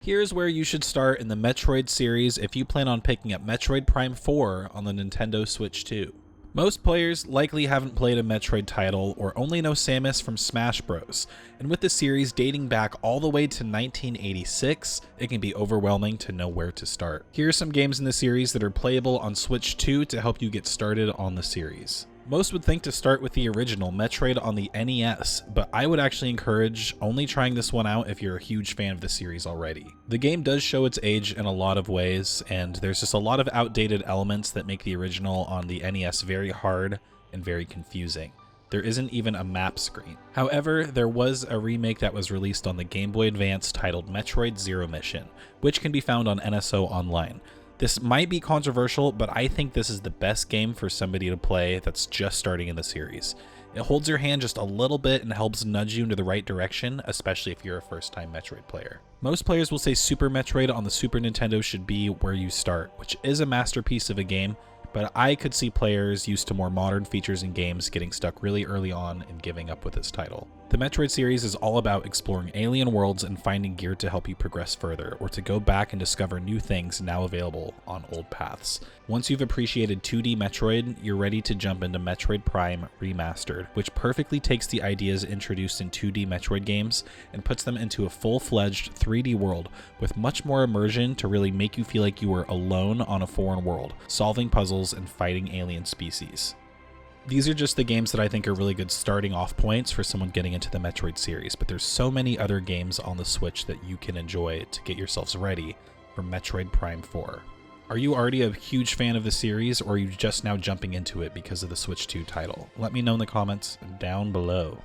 Here's where you should start in the Metroid series if you plan on picking up Metroid Prime 4 on the Nintendo Switch 2. Most players likely haven't played a Metroid title or only know Samus from Smash Bros, and with the series dating back all the way to 1986, it can be overwhelming to know where to start. Here are some games in the series that are playable on Switch 2 to help you get started on the series. Most would think to start with the original Metroid on the NES, but I would actually encourage only trying this one out if you're a huge fan of the series already. The game does show its age in a lot of ways, and there's just a lot of outdated elements that make the original on the NES very hard and very confusing. There isn't even a map screen. However, there was a remake that was released on the Game Boy Advance titled Metroid Zero Mission, which can be found on NSO Online. This might be controversial, but I think this is the best game for somebody to play that's just starting in the series. It holds your hand just a little bit and helps nudge you into the right direction, especially if you're a first-time Metroid player. Most players will say Super Metroid on the Super Nintendo should be where you start, which is a masterpiece of a game, but I could see players used to more modern features in games getting stuck really early on and giving up with this title. The Metroid series is all about exploring alien worlds and finding gear to help you progress further, or to go back and discover new things now available on old paths. Once you've appreciated 2D Metroid, you're ready to jump into Metroid Prime Remastered, which perfectly takes the ideas introduced in 2D Metroid games and puts them into a full-fledged 3D world with much more immersion to really make you feel like you were alone on a foreign world, solving puzzles and fighting alien species. These are just the games that I think are really good starting off points for someone getting into the Metroid series, but there's so many other games on the Switch that you can enjoy to get yourselves ready for Metroid Prime 4. Are you already a huge fan of the series, or are you just now jumping into it because of the Switch 2 title? Let me know in the comments down below.